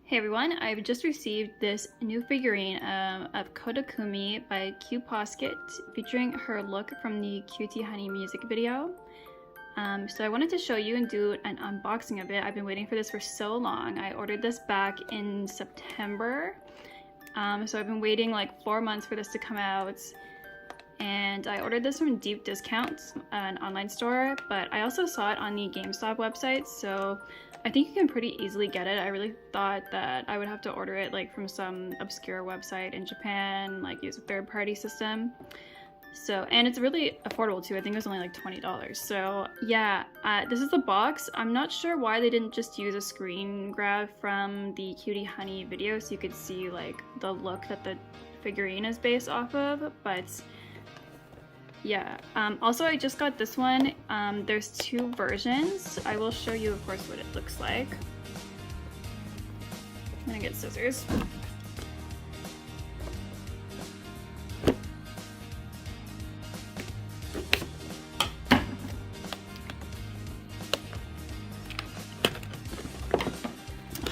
Hey everyone, I've just received this new figurine of Koda Kumi by QPosket featuring her look from the QT Honey music video. So I wanted to show you and do an unboxing of it. I've been waiting for this for so long. I ordered this back in September. So I've been waiting like 4 months for this to come out. And I ordered this from Deep Discounts, an online store, but I also saw it on the GameStop website, so I think you can pretty easily get it. I really thought that I would have to order it like from some obscure website in Japan, like use a third-party system. So, and it's really affordable too. I think it was only like $20. So yeah, this is the box. I'm not sure why they didn't just use a screen grab from the QT Honey video so you could see like the look that the figurine is based off of, but yeah. Also, I just got this one. There's two versions. I will show you, of course, what it looks like. I'm gonna get scissors.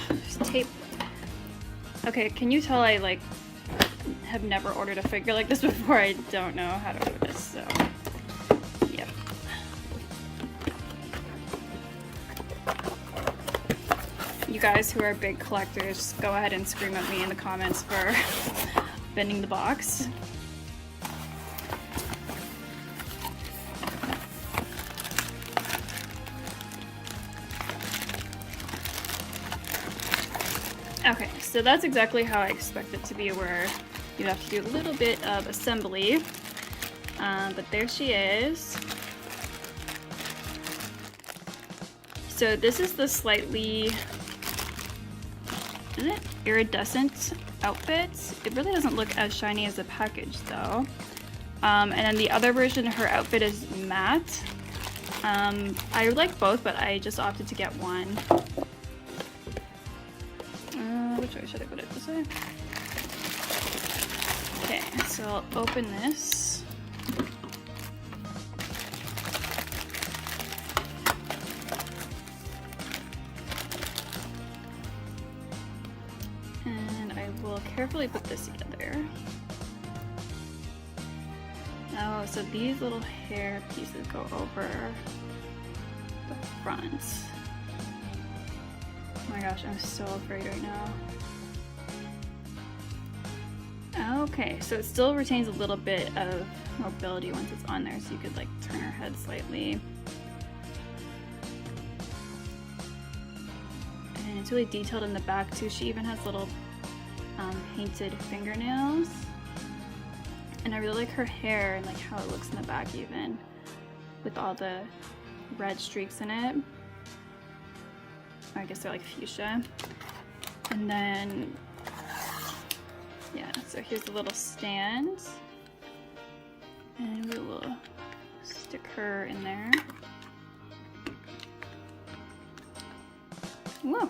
There's tape. Okay, can you tell I like have never ordered a figure like this before? I don't know how to do this, so yep. You guys who are big collectors, go ahead and scream at me in the comments for bending the box. Okay, so that's exactly how I expect it to be, where you have to do a little bit of assembly, but there she is. So this is the slightly, isn't it, iridescent outfit. It really doesn't look as shiny as the package though. And then the other version, her outfit is matte. I would like both, but I just opted to get one. Which way should I put it? This way? Okay, so I'll open this. And I will carefully put this together. Oh, so these little hair pieces go over the front. Oh my gosh, I'm so afraid right now. Okay, so it still retains a little bit of mobility once it's on there, so you could like turn her head slightly. And it's really detailed in the back too. She even has little painted fingernails. And I really like her hair and like how it looks in the back even, with all the red streaks in it. I guess they're like fuchsia. And then, yeah, so here's the little stand. And we will stick her in there. Whoa!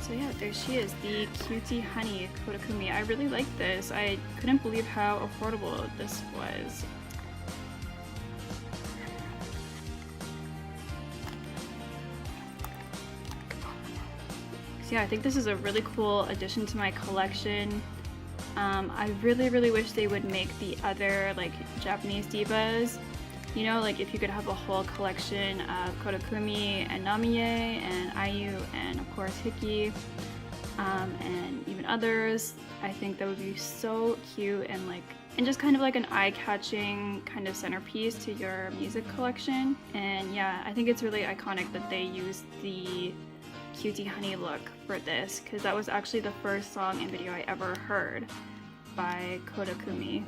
So yeah, there she is, the QT Honey Koda Kumi. I really like this. I couldn't believe how affordable this was. Yeah, I think this is a really cool addition to my collection. I really wish they would make the other like Japanese divas. You know, like if you could have a whole collection of Koda Kumi and Namiye and Ayu and of course Hiki and even others. I think that would be so cute and like, and just kind of like an eye-catching kind of centerpiece to your music collection. And yeah, I think it's really iconic that they used the QT Honey look for this, because that was actually the first song and video I ever heard by Koda Kumi.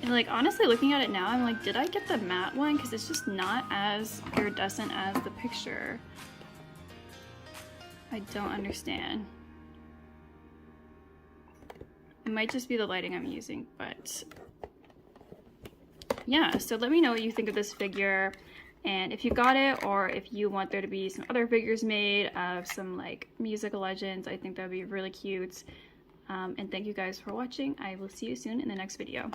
And like honestly looking at it now, I'm like, did I get the matte one? Because it's just not as iridescent as the picture. I don't understand. It might just be the lighting I'm using, but yeah, so let me know what you think of this figure, and if you got it, or if you want there to be some other figures made of some like music legends. I think that would be really cute. And thank you guys for watching. I will see you soon in the next video.